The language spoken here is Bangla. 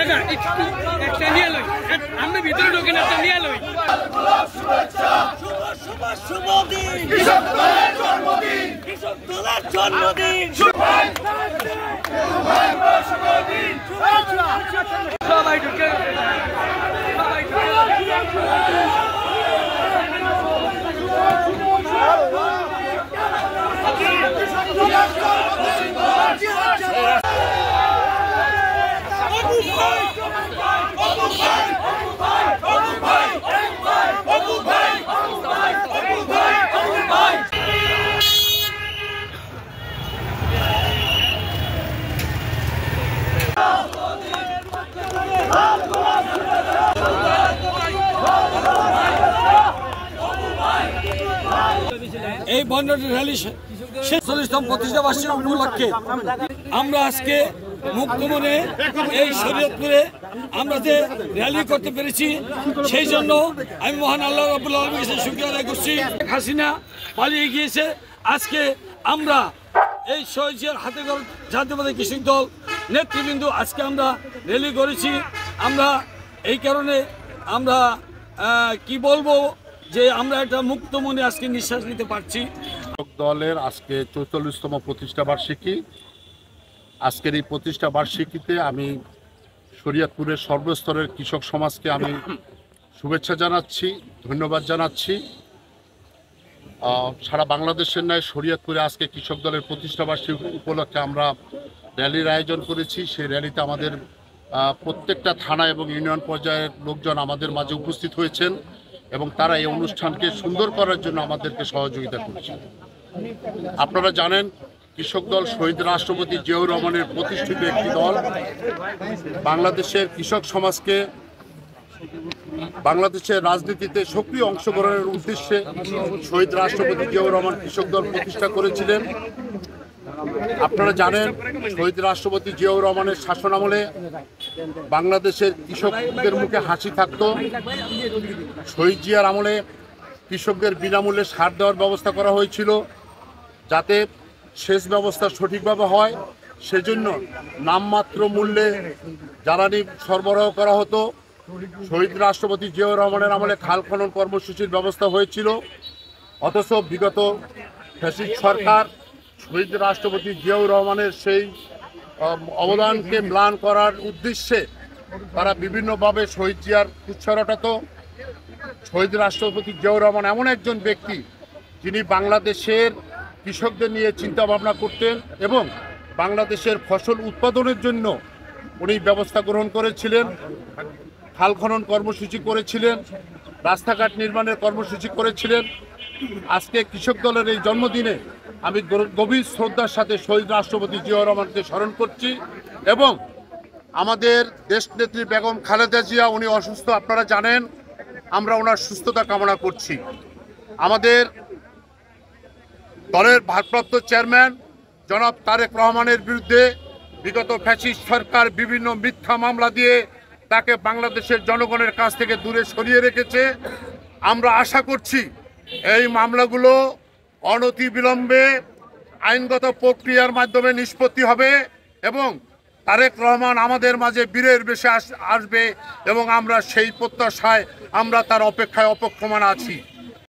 কাকা একটু একটা নিয়ে লই আমরা ভিতরে ঢোকেন একটা নিয়ে লই শুভ দিন কৃষক দলের জন্মদিন কৃষক দলের জন্মদিন সবাই ঢুকে সবাই এই বন্ডটি র্যালি ৪৬তম প্রতিষ্ঠা বার্ষিকী উপলক্ষে আমরা আজকে মুক্তমনে এই শরীয়তপুরে আমরা যে র্যালি করতে পেরেছি সেই জন্য আমি মহান আল্লাহ রাব্বুল আলামিনের কাছে শুকরিয়া আদায় করছি। হাসিনা পালিয়ে গিয়েছে, আজকে আমরা এই শহীদ জিয়ার হাতে গড়া জাতীয়তাবাদী কৃষক দল নেতৃবৃন্দ আজকে আমরা র্যালি করেছি। আমরা এই কারণে আমরা কি বলবো যে আমরা একটা মুক্ত মনে আজকে নিঃশ্বাস নিতে পারছি। দলের আজকে ৪৪তম প্রতিষ্ঠা বার্ষিকী। আজকের এই প্রতিষ্ঠা বার্ষিকীতে আমি শরীয়তপুরের সর্বস্তরের কৃষক সমাজকে আমি শুভেচ্ছা জানাচ্ছি, ধন্যবাদ জানাচ্ছি। সারা বাংলাদেশের ন্যায় শরীয়তপুরে আজকে কৃষক দলের প্রতিষ্ঠা বার্ষিকী উপলক্ষে আমরা র্যালির আয়োজন করেছি। সেই র্যালিতে আমাদের প্রত্যেকটা থানা এবং ইউনিয়ন পর্যায়ের লোকজন আমাদের মাঝে উপস্থিত হয়েছেন এবং তারা এই অনুষ্ঠানকে সুন্দর করার জন্য আমাদেরকে সহযোগিতা করছে। আপনারা জানেন কৃষক দল শহীদ রাষ্ট্রপতি জিয়াউর রহমানের প্রতিষ্ঠিত একটি দল। বাংলাদেশের কৃষক সমাজকে বাংলাদেশের রাজনীতিতে সক্রিয় অংশগ্রহণের উদ্দেশ্যে শহীদ রাষ্ট্রপতি জিয়াউর রহমান কৃষক দল প্রতিষ্ঠা করেছিলেন। আপনারা জানেন শহীদ রাষ্ট্রপতি জিয়াউর রহমানের শাসনামলে বাংলাদেশের কৃষকদের মুখে হাসি থাকত। শহীদ জিয়ার আমলে কৃষকদের বিনামূল্যে সার দেওয়ার ব্যবস্থা করা হয়েছিল যাতে সেচ ব্যবস্থা সঠিকভাবে হয়, সেজন্য নামমাত্র মূল্যে জ্বালানি সরবরাহ করা হতো। শহীদ রাষ্ট্রপতি জিয়াউর রহমানের আমলে খাল খনন কর্মসূচির ব্যবস্থা হয়েছিল, অথচ বিগত ফ্যাসিস্ট সরকার শহীদ রাষ্ট্রপতি জিয়াউর রহমানের সেই অবদানকে ম্লান করার উদ্দেশ্যে তারা বিভিন্নভাবে শহীদ জিয়ার কুৎসা রটাত। শহীদ রাষ্ট্রপতি জিয়াউর রহমান এমন একজন ব্যক্তি যিনি বাংলাদেশের কৃষকদের নিয়ে চিন্তা ভাবনা করতেন এবং বাংলাদেশের ফসল উৎপাদনের জন্য উনি ব্যবস্থা গ্রহণ করেছিলেন, খাল খনন কর্মসূচি করেছিলেন, রাস্তাঘাট নির্মাণের কর্মসূচি করেছিলেন। আজকে কৃষক দলের এই জন্মদিনে আমি গভীর শ্রদ্ধার সাথে শহীদ রাষ্ট্রপতি জিয়াউর রহমানকে স্মরণ করছি এবং আমাদের দেশনেত্রী বেগম খালেদা জিয়া উনি অসুস্থ, আপনারা জানেন, আমরা ওনার সুস্থতা কামনা করছি। আমাদের দলের ভারপ্রাপ্ত চেয়ারম্যান জনাব তারেক রহমানের বিরুদ্ধে বিগত ফ্যাসিস্ট সরকার বিভিন্ন মিথ্যা মামলা দিয়ে তাকে বাংলাদেশের জনগণের কাছ থেকে দূরে সরিয়ে রেখেছে। আমরা আশা করছি এই মামলাগুলো অনতিবিলম্বে আইনগত প্রক্রিয়ার মাধ্যমে নিষ্পত্তি হবে এবং তারেক রহমান আমাদের মাঝে বীরের বেশে আসবে এবং আমরা সেই প্রত্যাশায় আমরা তার অপেক্ষায় অপেক্ষমান আছি।